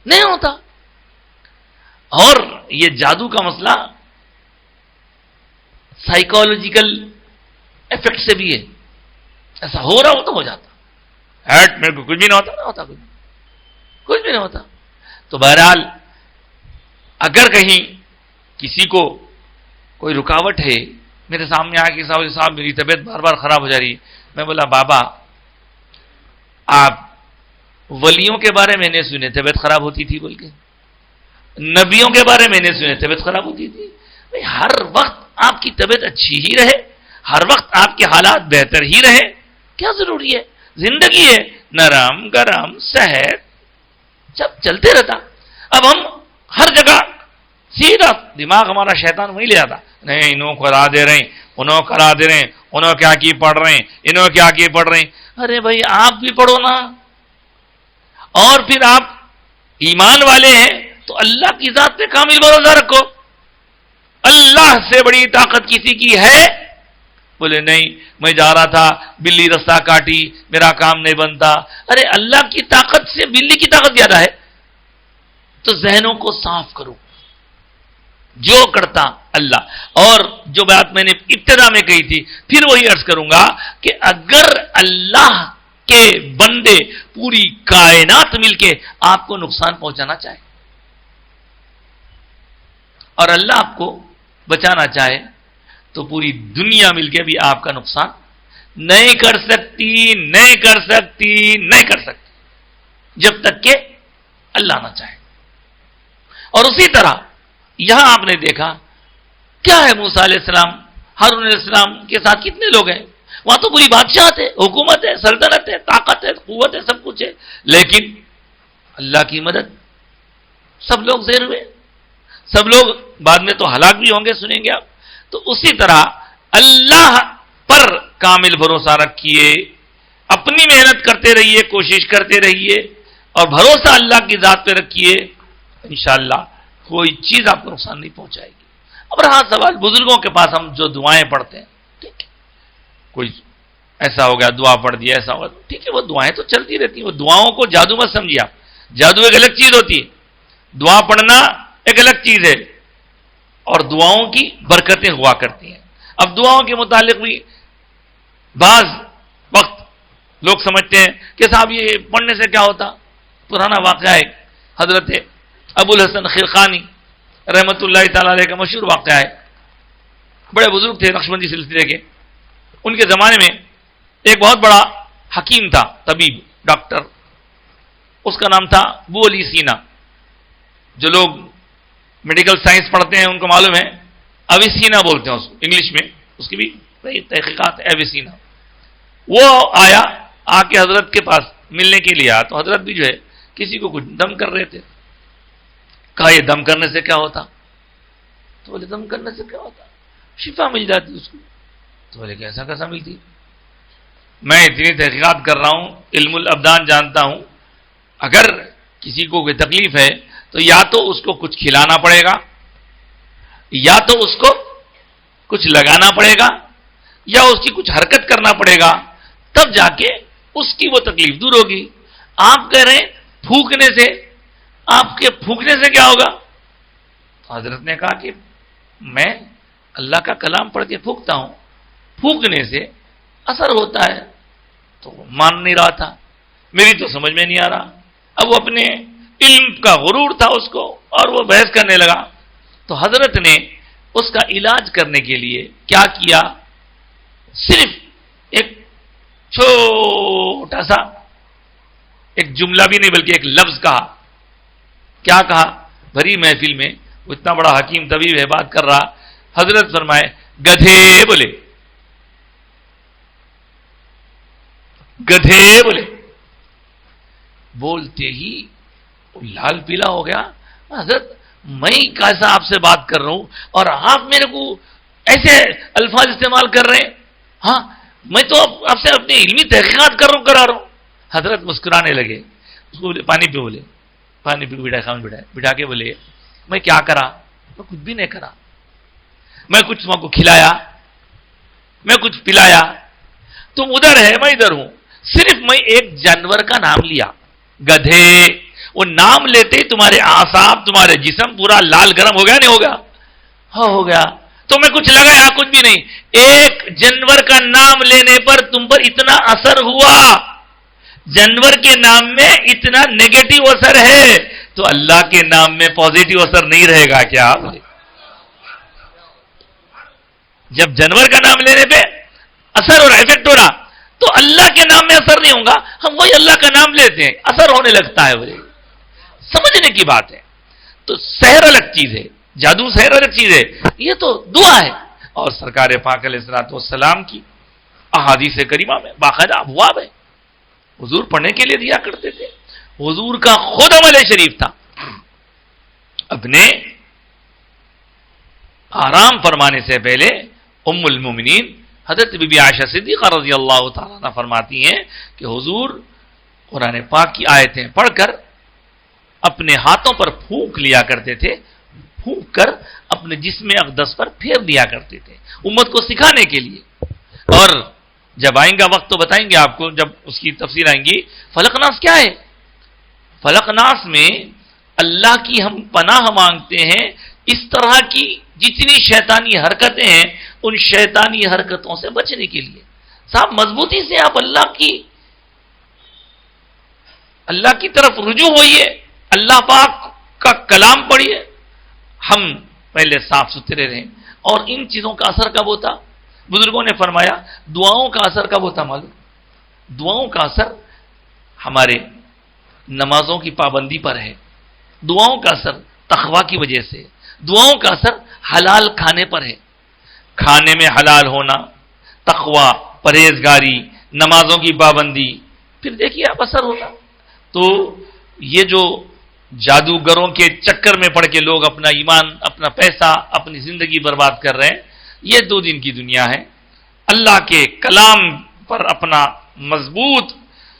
نہیں ہوتا. اور یہ جادو کا مسئلہ سائیکالوجیکل ایفیکٹ سے بھی ہے. ایسا ہو رہا ہو تو ہو جاتا، میرے کو کچھ بھی نہ ہوتا، کچھ بھی نہیں ہوتا. تو بہرحال اگر کہیں کسی کو کوئی رکاوٹ ہے، میرے سامنے آ کے صاحب میری طبیعت بار بار خراب ہو جا رہی ہے، میں بولا بابا آپ ولیوں کے بارے میں نے سنے طبیعت خراب ہوتی تھی، بول کے نبیوں کے بارے میں نے سنے طبیعت خراب ہوتی تھی. ہر وقت آپ کی طبیعت اچھی ہی رہے، ہر وقت آپ کے حالات بہتر ہی رہے، کیا ضروری ہے؟ زندگی ہے نرم گرم صحت جب چلتے رہتا. اب ہم ہر جگہ سیدھا دماغ ہمارا شیطان وہیں لے جاتا، نہیں انہوں کرا دے رہے ہیں، انہوں کرا دے رہے ہیں، انہوں کیا کی پڑھ رہے ہیں، انہوں کیا کی پڑھ رہے ہیں. ارے بھائی آپ بھی پڑھو نا. اور پھر آپ ایمان والے ہیں تو اللہ کی ذات پہ کامل بھروسہ رکھو. اللہ سے بڑی طاقت کسی کی ہے؟ بولے نہیں، میں جا رہا تھا بلی رستہ کاٹی، میرا کام نہیں بنتا. ارے اللہ کی طاقت سے بلی کی طاقت زیادہ ہے. تو ذہنوں کو صاف کرو، جو کرتا اللہ. اور جو بات میں نے ابتدا میں کہی تھی پھر وہی عرض کروں گا کہ اگر اللہ کے بندے پوری کائنات مل کے آپ کو نقصان پہنچانا چاہے اور اللہ آپ کو بچانا چاہے تو پوری دنیا مل کے بھی آپ کا نقصان نہیں کر سکتی جب تک کہ اللہ نہ چاہے. اور اسی طرح یہاں آپ نے دیکھا کیا ہے، موسیٰ علیہ السلام ہارون علیہ السلام کے ساتھ کتنے لوگ ہیں، وہاں تو پوری بادشاہت ہے، حکومت ہے، سلطنت ہے، طاقت ہے، قوت ہے، سب کچھ ہے، لیکن اللہ کی مدد. سب لوگ زیر ہوئے، سب لوگ بعد میں تو ہلاک بھی ہوں گے، سنیں گے آپ. تو اسی طرح اللہ پر کامل بھروسہ رکھیے، اپنی محنت کرتے رہیے، کوشش کرتے رہیے اور بھروسہ اللہ کی ذات پہ رکھیے. انشاءاللہ کوئی چیز آپ کو نقصان نہیں پہنچائے گی. اب رہا سوال بزرگوں کے پاس ہم جو دعائیں پڑھتے ہیں، ٹھیک ہے، کوئی ایسا ہو گیا دعا پڑھ دیا، ایسا ہوگا، ٹھیک ہے، وہ دعائیں تو چلتی رہتی ہیں، وہ دعاؤں کو جادو مت سمجھیے آپ. جادو ایک الگ چیز ہوتی ہے، دعا پڑھنا ایک الگ چیز ہے، اور دعاؤں کی برکتیں ہوا کرتی ہیں۔ اب دعاؤں کے متعلق بھی بعض وقت لوگ سمجھتے ہیں کہ صاحب یہ پڑھنے سے کیا ہوتا۔ پرانا واقعہ ہے، حضرت ابو الحسن خرقانی رحمت اللہ تعالی علیہ کا مشہور واقعہ ہے، بڑے بزرگ تھے نقشبندی سلسلے کے۔ ان کے زمانے میں ایک بہت بڑا حکیم تھا، طبیب، ڈاکٹر، اس کا نام تھا ابو علی سینا۔ جو لوگ میڈیکل سائنس پڑھتے ہیں ان کو معلوم ہے، اویسینا بولتے ہیں اس کو انگلش میں، اس کی بھی تحقیقات ہے، اویسینا۔ وہ آیا، آ کے حضرت کے پاس ملنے کے لیے آیا، تو حضرت بھی جو ہے کسی کو کچھ دم کر رہے تھے۔ کہا یہ دم کرنے سے کیا ہوتا؟ تو بولے دم کرنے سے کیا ہوتا؟ شفا مل جاتی اس کو۔ تو بولے کیسا کیسا ملتی؟ میں اتنی تحقیقات کر رہا ہوں، علم الابدان جانتا ہوں، اگر کسی کو کوئی تکلیف ہے تو یا تو اس کو کچھ کھلانا پڑے گا، یا تو اس کو کچھ لگانا پڑے گا، یا اس کی کچھ حرکت کرنا پڑے گا، تب جا کے اس کی وہ تکلیف دور ہوگی۔ آپ کہہ رہے ہیں پھونکنے سے، آپ کے پھونکنے سے کیا ہوگا؟ تو حضرت نے کہا کہ میں اللہ کا کلام پڑھ کے پھونکتا ہوں، پھونکنے سے اثر ہوتا ہے۔ تو وہ مان نہیں رہا تھا، میری تو سمجھ میں نہیں آ رہا۔ اب وہ اپنے علم کا غرور تھا اس کو، اور وہ بحث کرنے لگا۔ تو حضرت نے اس کا علاج کرنے کے لیے کیا کیا؟ صرف ایک چھوٹا سا ایک جملہ بھی نہیں بلکہ ایک لفظ کہا۔ کیا کہا؟ بھری محفل میں، وہ اتنا بڑا حکیم طبیب ہے بات کر رہا، حضرت فرمائے گدھے بولے، گدھے بولے۔ بولتے ہی وہ لال پیلا ہو گیا۔ حضرت میں کیسا آپ سے بات کر رہا ہوں اور آپ میرے کو ایسے الفاظ استعمال کر رہے ہیں؟ ہاں میں تو آپ سے اپنی علمی تحقیقات کرا رہا ہوں۔ حضرت مسکرانے لگے، اس کو بولے پانی پی، بولے پانی پی، بٹھا کے بولے میں کیا کرا؟ میں کچھ بھی نہیں کرا، میں کچھ تم کو کھلایا، میں کچھ پلایا، تم ادھر ہے میں ادھر ہوں، صرف میں ایک جانور کا نام لیا، گدھے۔ وہ نام لیتے ہی تمہارے اعصاب، تمہارے جسم پورا لال گرم ہو گیا نہیں ہوگا؟ ہاں ہو گیا۔ تو میں کچھ لگایا کچھ بھی نہیں، ایک جانور کا نام لینے پر تم پر اتنا اثر ہوا، جانور کے نام میں اتنا نیگیٹو اثر ہے، تو اللہ کے نام میں پازیٹو اثر نہیں رہے گا کیا؟ جب جانور کا نام لینے پہ اثر ہو رہا، افیکٹ ہو رہا، تو اللہ کے نام میں اثر نہیں ہوگا، ہم وہی اللہ کا نام لیتے ہیں، اثر ہونے لگتا ہے۔ بولے سمجھنے کی بات ہے۔ تو سحر الگ چیز ہے، جادو سحر الگ چیز ہے، یہ تو دعا ہے۔ اور سرکار پاک علیہ الصلوۃ والسلام کی احادیث کریمہ میں باقاعدہ ابواب ہے، حضور پڑھنے کے لیے دیا کرتے تھے، حضور کا خود عمل شریف تھا۔ اپنے آرام فرمانے سے پہلے ام المومنین حضرت بی بی عائشہ صدیقہ رضی اللہ تعالیٰ عنہ فرماتی ہیں کہ حضور قرآن پاک کی آیتیں پڑھ کر اپنے ہاتھوں پر پھونک لیا کرتے تھے، پھونک کر اپنے جسم اقدس پر پھیر دیا کرتے تھے، امت کو سکھانے کے لیے۔ اور جب آئیں گا وقت تو بتائیں گے آپ کو، جب اس کی تفصیل آئیں گی۔ فلق ناس کیا ہے؟ فلق ناس میں اللہ کی ہم پناہ مانگتے ہیں اس طرح کی جتنی شیطانی حرکتیں ہیں ان شیطانی حرکتوں سے بچنے کے لیے۔ صاحب مضبوطی سے آپ اللہ کی طرف رجوع ہوئیے، اللہ پاک کا کلام پڑھیے۔ ہم پہلے صاف ستھرے رہیں۔ اور ان چیزوں کا اثر کب ہوتا؟ بزرگوں نے فرمایا دعاؤں کا اثر کب ہوتا معلوم؟ دعاؤں کا اثر ہمارے نمازوں کی پابندی پر ہے، دعاؤں کا اثر تقویٰ کی وجہ سے، دعاؤں کا اثر حلال کھانے پر ہے، کھانے میں حلال ہونا، تقویٰ، پرہیزگاری، نمازوں کی پابندی، پھر دیکھیے آپ اثر ہوتا۔ تو یہ جو جادوگروں کے چکر میں پڑ کے لوگ اپنا ایمان، اپنا پیسہ، اپنی زندگی برباد کر رہے ہیں، یہ 2 دن کی دنیا ہے۔ اللہ کے کلام پر اپنا مضبوط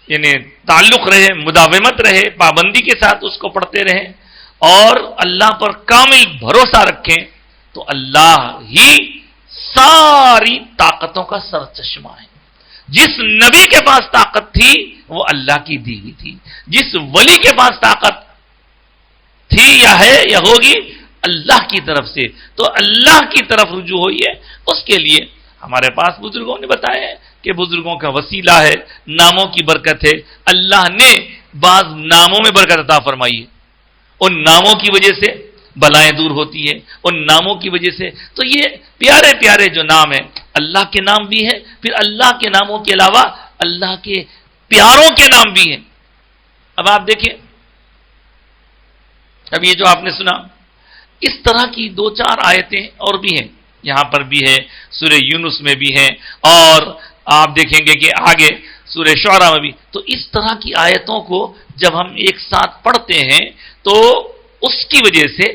یعنی تعلق رہے، مداومت رہے، پابندی کے ساتھ اس کو پڑھتے رہیں اور اللہ پر کامل بھروسہ رکھیں، تو اللہ ہی ساری طاقتوں کا سرچشمہ ہے، جس نبی کے پاس طاقت تھی وہ اللہ کی دی ہوئی تھی، جس ولی کے پاس طاقت تھی یا ہے یا ہوگی اللہ کی طرف سے، تو اللہ کی طرف رجوع ہوئی ہے۔ اس کے لیے ہمارے پاس بزرگوں نے بتایا ہے کہ بزرگوں کا وسیلہ ہے، ناموں کی برکت ہے، اللہ نے بعض ناموں میں برکت عطا فرمائی ہے، ان ناموں کی وجہ سے بلائیں دور ہوتی ہیں، ان ناموں کی وجہ سے۔ تو یہ پیارے پیارے جو نام ہیں اللہ کے نام بھی ہیں، پھر اللہ کے ناموں کے علاوہ اللہ کے پیاروں کے نام بھی ہیں۔ اب آپ دیکھیں، اب یہ جو آپ نے سنا، اس طرح کی 2-4 آیتیں اور بھی ہیں، یہاں پر بھی ہے، سورہ یونس میں بھی ہیں، اور آپ دیکھیں گے کہ آگے سورہ شعراء میں بھی۔ تو اس طرح کی آیتوں کو جب ہم ایک ساتھ پڑھتے ہیں تو اس کی وجہ سے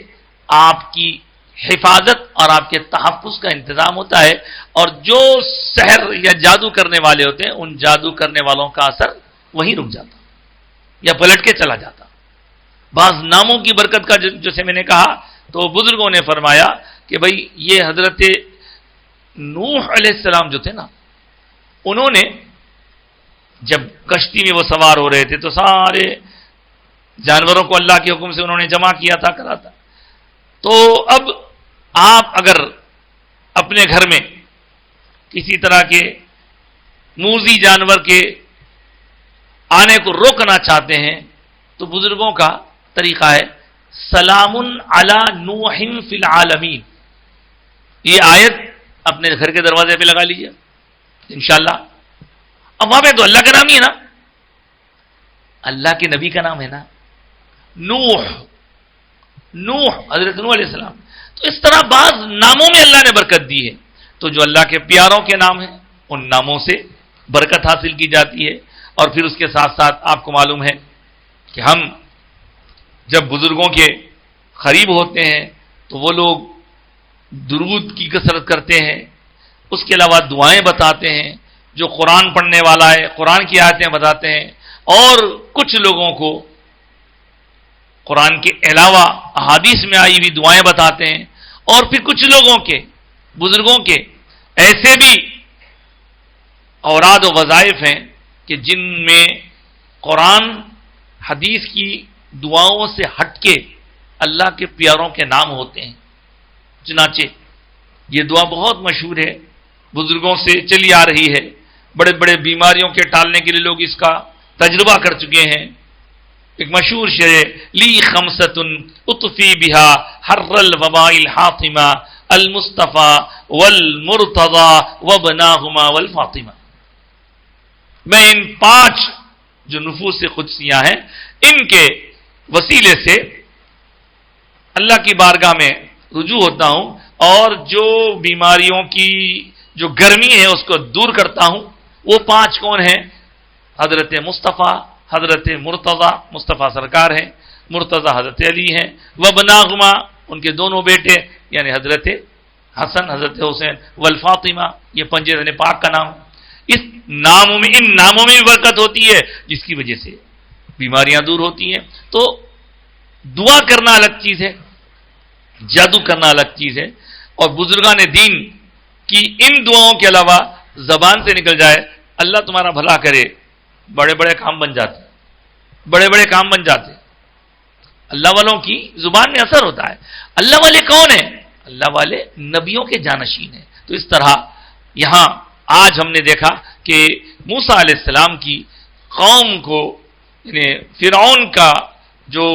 آپ کی حفاظت اور آپ کے تحفظ کا انتظام ہوتا ہے، اور جو سحر یا جادو کرنے والے ہوتے ہیں ان جادو کرنے والوں کا اثر وہیں رک جاتا یا پلٹ کے چلا جاتا۔ بعض ناموں کی برکت کا جیسے میں نے کہا، تو بزرگوں نے فرمایا کہ بھئی یہ حضرت نوح علیہ السلام جو تھے نا، انہوں نے جب کشتی میں وہ سوار ہو رہے تھے تو سارے جانوروں کو اللہ کے حکم سے انہوں نے جمع کیا تھا، کرا تھا۔ تو اب آپ اگر اپنے گھر میں کسی طرح کے موذی جانور کے آنے کو روکنا چاہتے ہیں تو بزرگوں کا طریقہ ہے سلام علی نوح فی العالمین، یہ آیت اپنے گھر کے دروازے پہ لگا لیجیے انشاءاللہ۔ اب وہاں پہ تو اللہ کا نام ہی ہے نا، اللہ کے نبی کا نام ہے نا، نوح حضرت نوح علیہ السلام۔ تو اس طرح بعض ناموں میں اللہ نے برکت دی ہے، تو جو اللہ کے پیاروں کے نام ہیں ان ناموں سے برکت حاصل کی جاتی ہے۔ اور پھر اس کے ساتھ ساتھ آپ کو معلوم ہے کہ ہم جب بزرگوں کے قریب ہوتے ہیں تو وہ لوگ درود کی کثرت کرتے ہیں، اس کے علاوہ دعائیں بتاتے ہیں، جو قرآن پڑھنے والا ہے قرآن کی آیتیں بتاتے ہیں، اور کچھ لوگوں کو قرآن کے علاوہ احادیث میں آئی ہوئی دعائیں بتاتے ہیں، اور پھر کچھ لوگوں کے بزرگوں کے ایسے بھی اوراد و وظائف ہیں کہ جن میں قرآن حدیث کی دعاؤں سے ہٹ کے اللہ کے پیاروں کے نام ہوتے ہیں۔ چنانچہ یہ دعا بہت مشہور ہے، بزرگوں سے چلی آ رہی ہے، بڑے بڑے بیماریوں کے ٹالنے کے لیے لوگ اس کا تجربہ کر چکے ہیں۔ ایک مشہور شعر ہے، لی خمسۃ اطفی بہا حر الوباء الحاطمہ المصطفیٰ والمرتضی وابناہما والفاطمہ۔ میں ان 5 جو نفوس قدسیاں ہیں ان کے وسیلے سے اللہ کی بارگاہ میں رجوع ہوتا ہوں، اور جو بیماریوں کی جو گرمی ہے اس کو دور کرتا ہوں۔ وہ 5 کون ہیں؟ حضرت مصطفیٰ، حضرت مرتضی مصطفیٰ سرکار ہیں، مرتضی حضرت علی ہیں، وابناہما ان کے دونوں بیٹے یعنی حضرت حسن حضرت حسین، والفاطمہ یہ پنجرن پاک کا نام۔ اس ناموں میں ان ناموں میں بھی برکت ہوتی ہے جس کی وجہ سے بیماریاں دور ہوتی ہیں۔ تو دعا کرنا الگ چیز ہے، جادو کرنا الگ چیز ہے، اور بزرگان دین کی ان دعاؤں کے علاوہ زبان سے نکل جائے اللہ تمہارا بھلا کرے، بڑے بڑے کام بن جاتے، بڑے بڑے کام بن جاتے۔ اللہ والوں کی زبان میں اثر ہوتا ہے۔ اللہ والے کون ہیں؟ اللہ والے نبیوں کے جانشین ہیں۔ تو اس طرح یہاں آج ہم نے دیکھا کہ موسیٰ علیہ السلام کی قوم کو یعنی فرعون کا جو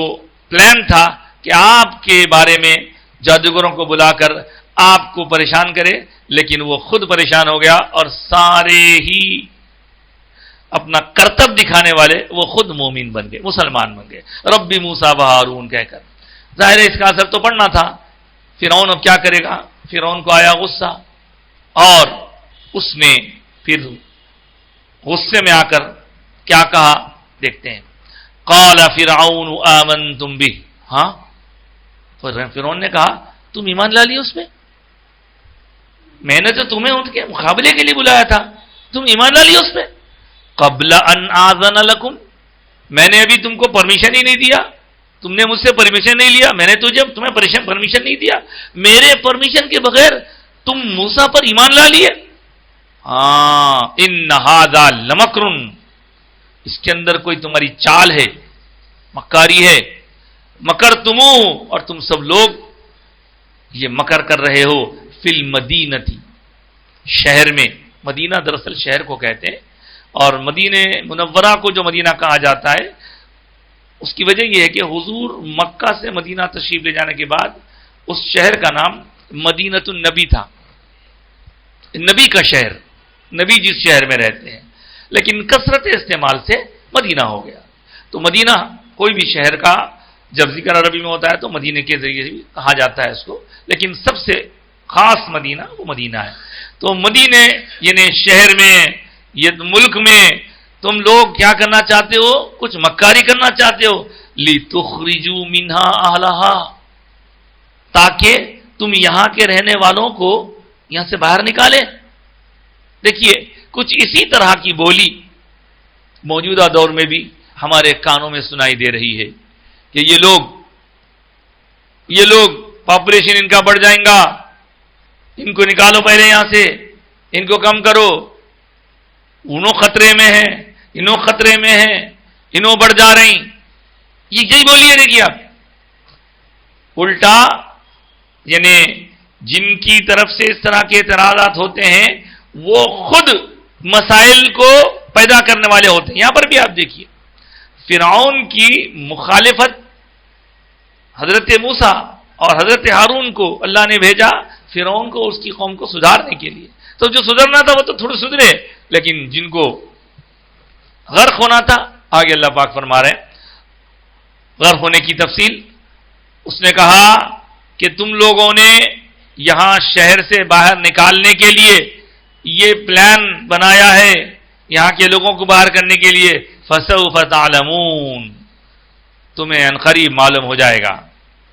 پلان تھا کہ آپ کے بارے میں جادوگروں کو بلا کر آپ کو پریشان کرے، لیکن وہ خود پریشان ہو گیا، اور سارے ہی اپنا کرتب دکھانے والے وہ خود مومن بن گئے، مسلمان بن گئے، ربی موسیٰ و ہارون کہہ کر۔ ظاہر ہے اس کا اثر تو پڑنا تھا۔ فرعون اب کیا کرے گا؟ فرعون کو آیا غصہ، اور اس نے پھر غصے میں آ کر کیا کہا دیکھتے ہیں۔ قال فرعون آمنتم بہ، ہاں فرعون نے کہا تم ایمان لا لی اس پہ؟ میں نے تو تمہیں ان کے مقابلے کے لیے بلایا تھا، تم ایمان لا لی اس پہ؟ قبل ان آذن لکم، میں نے ابھی تم کو پرمیشن ہی نہیں دیا، تم نے مجھ سے پرمیشن نہیں لیا، میں نے تمہیں پرمیشن نہیں دیا، میرے پرمیشن کے بغیر تم موسیٰ پر ایمان لا لیے؟ ہاں ان ھذا لمکر، اس کے اندر کوئی تمہاری چال ہے، مکاری ہے، مکر تمو، اور تم سب لوگ یہ مکر کر رہے ہو، فی المدینتی، شہر میں. مدینہ دراصل شہر کو کہتے ہیں، اور مدینہ منورہ کو جو مدینہ کہا جاتا ہے اس کی وجہ یہ ہے کہ حضور مکہ سے مدینہ تشریف لے جانے کے بعد اس شہر کا نام مدینۃ النبی تھا، نبی کا شہر، نبی جس شہر میں رہتے ہیں، لیکن کثرت استعمال سے مدینہ ہو گیا. تو مدینہ کوئی بھی شہر کا جب ذکر عربی میں ہوتا ہے تو مدینے کے ذریعے سے بھی کہا جاتا ہے اس کو، لیکن سب سے خاص مدینہ وہ مدینہ ہے. تو مدینے یعنی شہر میں، یہ ملک میں تم لوگ کیا کرنا چاہتے ہو؟ کچھ مکاری کرنا چاہتے ہو. لِتُخْرِجُوا مِنْهَا أَهْلَهَا، تاکہ تم یہاں کے رہنے والوں کو یہاں سے باہر نکالے. دیکھیے کچھ اسی طرح کی بولی موجودہ دور میں بھی ہمارے کانوں میں سنائی دے رہی ہے کہ یہ لوگ پاپولیشن ان کا بڑھ جائیں گا، ان کو نکالو پہلے یہاں سے، ان کو کم کرو، انہوں خطرے میں ہیں، انہوں خطرے میں ہیں، انہوں بڑھ جا رہی. یہی بولیے. دیکھیے آپ الٹا، یعنی جن کی طرف سے اس طرح کے اعتراضات ہوتے ہیں وہ خود مسائل کو پیدا کرنے والے ہوتے ہیں. یہاں پر بھی آپ دیکھیے فرعون کی مخالفت، حضرت موسیٰ اور حضرت ہارون کو اللہ نے بھیجا فرعون کو اس کی قوم کو سدھارنے کے لیے. تو جو سدھرنا تھا وہ تو تھوڑے سدھرے، لیکن جن کو غرق ہونا تھا، آگے اللہ پاک فرما رہے ہیں غرق ہونے کی تفصیل. اس نے کہا کہ تم لوگوں نے یہاں شہر سے باہر نکالنے کے لیے یہ پلان بنایا ہے، یہاں کے لوگوں کو باہر کرنے کے لیے. فَسَوْفَ تَعْلَمُونَ، تمہیں عنقریب معلوم ہو جائے گا،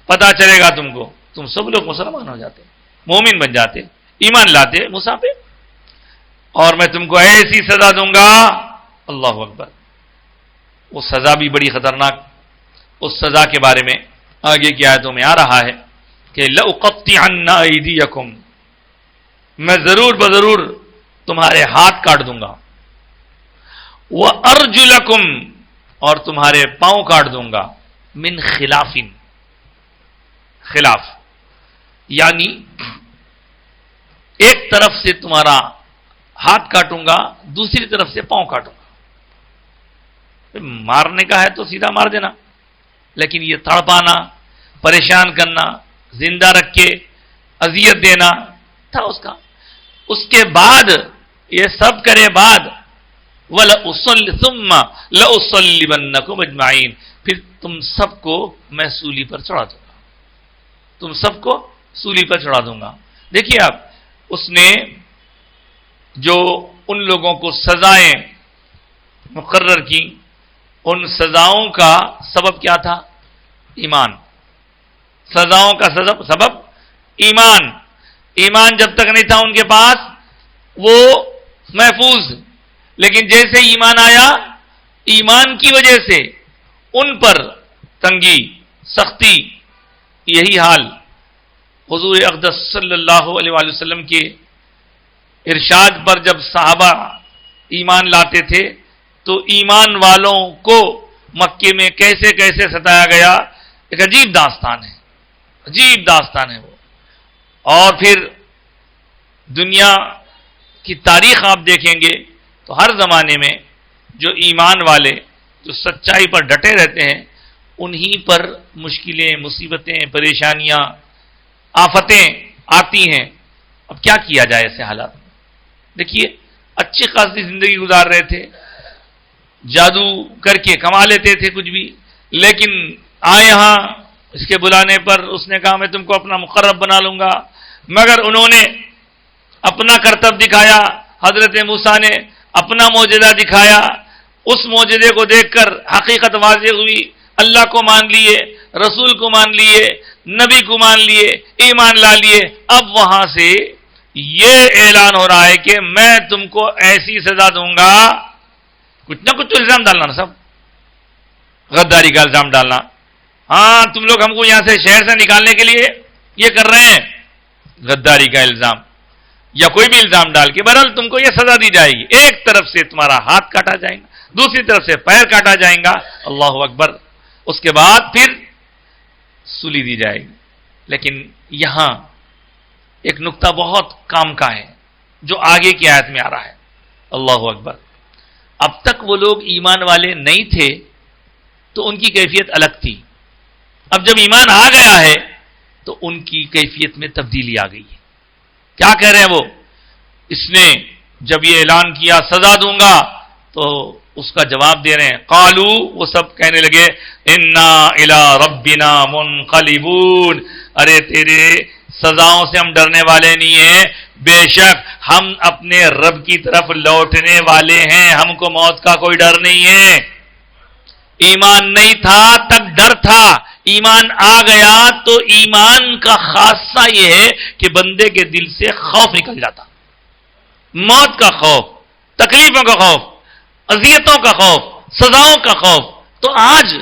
پتہ چلے گا تم کو. تم سب لوگ مسلمان ہو جاتے، مومن بن جاتے، ایمان لاتے موسیٰ پہ، اور میں تم کو ایسی سزا دوں گا. اللہ اکبر. وہ سزا بھی بڑی خطرناک. اس سزا کے بارے میں آگے کی آیتوں میں آ رہا ہے کہ لَأُقَطِّعَنَّ أَيْدِيَكُمْ، میں ضرور بضرور تمہارے ہاتھ کاٹ دوں گا. وَأَرْجُلَكُمْ، اور تمہارے پاؤں کاٹ دوں گا. من خلاف، خلاف یعنی ایک طرف سے تمہارا ہاتھ کاٹوں گا، دوسری طرف سے پاؤں کاٹوں گا. مارنے کا ہے تو سیدھا مار دینا، لیکن یہ تڑپانا، پریشان کرنا، زندہ رکھ کے اذیت دینا تھا اس کا. اس کے بعد یہ سب کرے بعد ثُمَّ لَأُصَلِّبَنَّكُمْ أَجْمَعِينَ، پھر تم سب کو میں سولی پر چڑھا دوں گا، تم سب کو سولی پر چڑھا دوں گا. دیکھیے آپ، اس نے جو ان لوگوں کو سزائیں مقرر کی، ان سزاؤں کا سبب کیا تھا؟ ایمان. سزاؤں کا سبب ایمان. ایمان جب تک نہیں تھا ان کے پاس وہ محفوظ، لیکن جیسے ایمان آیا، ایمان کی وجہ سے ان پر تنگی، سختی. یہی حال حضور اقدس صلی اللہ علیہ وآلہ وسلم کے ارشاد پر جب صحابہ ایمان لاتے تھے تو ایمان والوں کو مکے میں کیسے کیسے ستایا گیا، ایک عجیب داستان ہے، عجیب داستان ہے وہ. اور پھر دنیا کی تاریخ آپ دیکھیں گے تو ہر زمانے میں جو ایمان والے، جو سچائی پر ڈٹے رہتے ہیں، انہی پر مشکلیں، مصیبتیں، پریشانیاں، آفتیں آتی ہیں. اب کیا کیا جائے ایسے حالات میں؟ دیکھیے اچھی خاصی زندگی گزار رہے تھے، جادو کر کے کما لیتے تھے کچھ بھی، لیکن آئے یہاں اس کے بلانے پر اس نے کہا میں تم کو اپنا مقرب بنا لوں گا. مگر انہوں نے اپنا کرتب دکھایا، حضرت موسیٰ نے اپنا معجزہ دکھایا. اس معجزے کو دیکھ کر حقیقت واضح ہوئی، اللہ کو مان لیے، رسول کو مان لیے، نبی کو مان لیے، ایمان لا لیے. اب وہاں سے یہ اعلان ہو رہا ہے کہ میں تم کو ایسی سزا دوں گا. کچھ نہ کچھ تو الزام ڈالنا نا، سب غداری کا الزام ڈالنا. ہاں تم لوگ ہم کو یہاں سے شہر سے نکالنے کے لیے یہ کر رہے ہیں، غداری کا الزام. یا کوئی بھی الزام ڈال کے بہرحال تم کو یہ سزا دی جائے گی. ایک طرف سے تمہارا ہاتھ کاٹا جائے گا, دوسری طرف سے پیر کاٹا جائے گا. اللہ اکبر. اس کے بعد پھر سولی دی جائے گی. لیکن یہاں ایک نقطہ بہت کام کا ہے جو آگے کی آیت میں آ رہا ہے. اللہ اکبر. اب تک وہ لوگ ایمان والے نہیں تھے تو ان کی کیفیت الگ تھی. اب جب ایمان آ گیا ہے تو ان کی کیفیت میں تبدیلی آ گئی ہے. کیا کہہ رہے ہیں وہ؟ اس نے جب یہ اعلان کیا سزا دوں گا تو اس کا جواب دے رہے ہیں. قالو, وہ سب کہنے لگے انا الی ربنا منقلبون, ارے تیرے سزاؤں سے ہم ڈرنے والے نہیں ہیں, بے شک ہم اپنے رب کی طرف لوٹنے والے ہیں, ہم کو موت کا کوئی ڈر نہیں ہے. ایمان نہیں تھا تب ڈر تھا, ایمان آ گیا تو ایمان کا خاصہ یہ ہے کہ بندے کے دل سے خوف نکل جاتا. موت کا خوف, تکلیفوں کا خوف, اذیتوں کا خوف, سزاؤں کا خوف. تو آج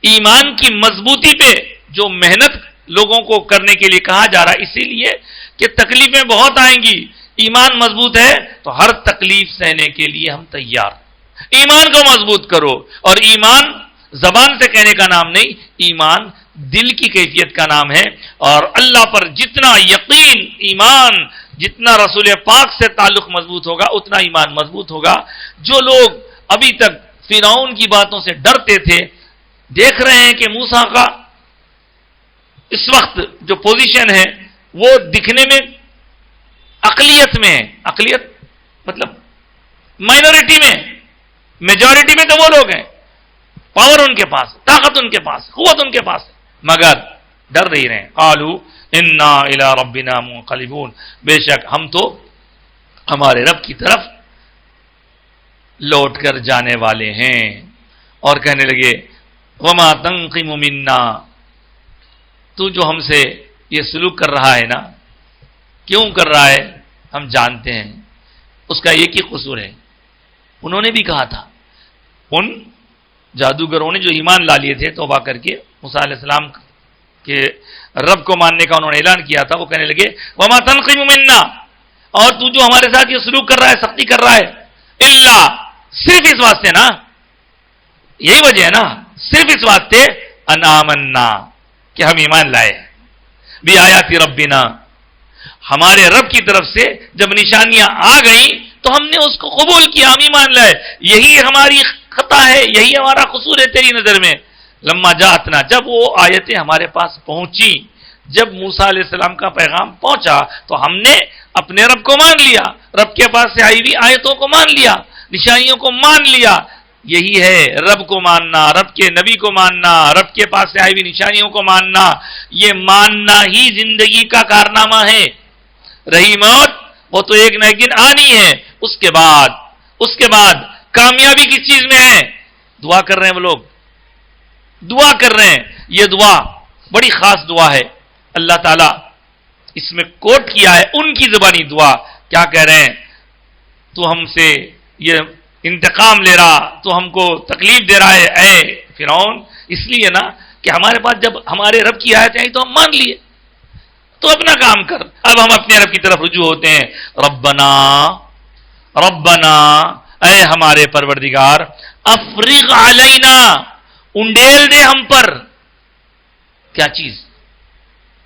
ایمان کی مضبوطی پہ جو محنت لوگوں کو کرنے کے لیے کہا جا رہا ہے, اسی لیے کہ تکلیفیں بہت آئیں گی. ایمان مضبوط ہے تو ہر تکلیف سہنے کے لیے ہم تیار. ایمان کو مضبوط کرو. اور ایمان زبان سے کہنے کا نام نہیں, ایمان دل کی کیفیت کا نام ہے. اور اللہ پر جتنا یقین, ایمان, جتنا رسول پاک سے تعلق مضبوط ہوگا اتنا ایمان مضبوط ہوگا. جو لوگ ابھی تک فرعون کی باتوں سے ڈرتے تھے, دیکھ رہے ہیں کہ موسیٰ کا اس وقت جو پوزیشن ہے وہ دکھنے میں اقلیت میں ہے. اقلیت مطلب مائنورٹی میں, میجورٹی میں تو وہ لوگ ہیں, پاور ان کے پاس, طاقت ان کے پاس, قوت ان کے پاس ہے, مگر ڈر نہیں رہے ہیں. قالوا انا الی ربنا منقلبون, بے شک ہم تو ہمارے رب کی طرف لوٹ کر جانے والے ہیں. اور کہنے لگے وما تنقم منا, تو جو ہم سے یہ سلوک کر رہا ہے نا, کیوں کر رہا ہے ہم جانتے ہیں. اس کا ایک ہی قصور ہے, انہوں نے بھی کہا تھا, ان جادوگروں نے جو ایمان لا لیے تھے توبہ کر کے موسیٰ علیہ السلام کے رب کو ماننے کا انہوں نے اعلان کیا تھا, وہ کہنے لگے وما تنقم منا, اور تو جو ہمارے ساتھ یہ سلوک کر رہا ہے, سختی کر رہا ہے, الا, صرف اس واسطے نا, یہی وجہ ہے نا, صرف اس واسطے ان آمنا, کہ ہم ایمان لائے بھی آیات ربنا, ہمارے رب کی طرف سے جب نشانیاں آ گئیں تو ہم نے اس کو قبول کیا, ہم ایمان لائے. یہی ہماری خطا ہے, یہی ہمارا قصور ہے تیری نظر میں. لما جاءتنا, جب وہ آیتیں ہمارے پاس پہنچی, جب موسیٰ علیہ السلام کا پیغام پہنچا تو ہم نے اپنے رب کو مان لیا, رب کے پاس سے آئی ہوئی آیتوں کو مان لیا, نشانیوں کو مان لیا. یہی ہے رب کو ماننا, رب کے نبی کو ماننا, رب کے پاس سے آئی ہوئی نشانیوں کو ماننا. یہ ماننا ہی زندگی کا کارنامہ ہے. رہی موت, وہ تو ایک نہ ایک دن آنی ہے. اس کے بعد کامیابی کس چیز میں ہے؟ دعا کر رہے ہیں وہ لوگ, دعا کر رہے ہیں. یہ دعا بڑی خاص دعا ہے, اللہ تعالیٰ اس میں کوٹ کیا ہے ان کی زبانی دعا. کیا کہہ رہے ہیں؟ تو ہم سے یہ انتقام لے رہا, تو ہم کو تکلیف دے رہا ہے اے فرعون, اس لیے نا کہ ہمارے پاس جب ہمارے رب کی آیت آئی تو ہم مان لیے, تو اپنا کام کر. اب ہم اپنے رب کی طرف رجوع ہوتے ہیں. ربنا, اے ہمارے پروردگار, افرغ علینا, انڈیل دے ہم پر. کیا چیز؟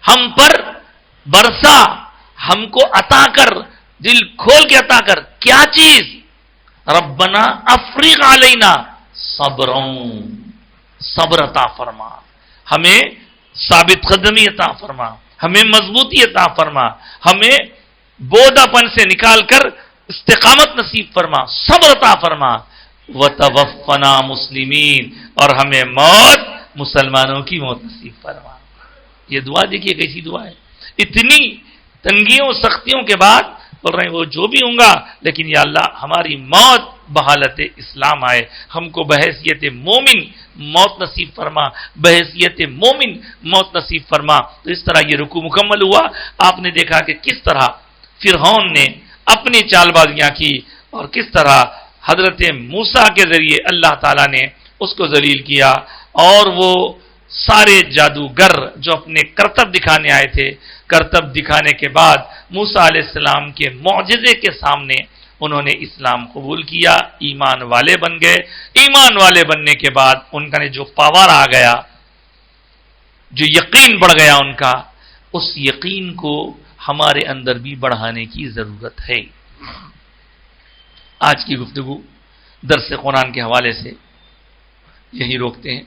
ہم پر برسا, ہم کو عطا کر, دل کھول کے عطا کر. کیا چیز؟ ربنا افرغ علینا صبر عطا فرما, ہمیں ثابت قدمی عطا فرما, ہمیں مضبوطی عطا فرما, ہمیں بودھا پن سے نکال کر استقامت نصیب فرما, صبر عطا فرما. وتوفنا مسلمین, اور ہمیں موت مسلمانوں کی موت نصیب فرما. یہ دعا دیکھیے کیسی دعا ہے. اتنی تنگیوں سختیوں کے بعد بول رہے ہیں وہ جو بھی ہوں گا, لیکن یا اللہ ہماری موت بحالت اسلام آئے, ہم کو بحیثیت مومن موت نصیب فرما, بحیثیت مومن موت نصیب فرما. تو اس طرح یہ رکوع مکمل ہوا. آپ نے دیکھا کہ کس طرح فرعون نے اپنی چال بازیاں کی اور کس طرح حضرت موسیٰ کے ذریعے اللہ تعالیٰ نے اس کو ذلیل کیا, اور وہ سارے جادوگر جو اپنے کرتب دکھانے آئے تھے، کرتب دکھانے کے بعد موسیٰ علیہ السلام کے معجزے کے سامنے انہوں نے اسلام قبول کیا، ایمان والے بن گئے۔ ایمان والے بننے کے بعد ان کا جو پاور آ گیا، جو یقین بڑھ گیا ان کا، اس یقین کو ہمارے اندر بھی بڑھانے کی ضرورت ہے۔ آج کی گفتگو درس قرآن کے حوالے سے یہی روکتے ہیں۔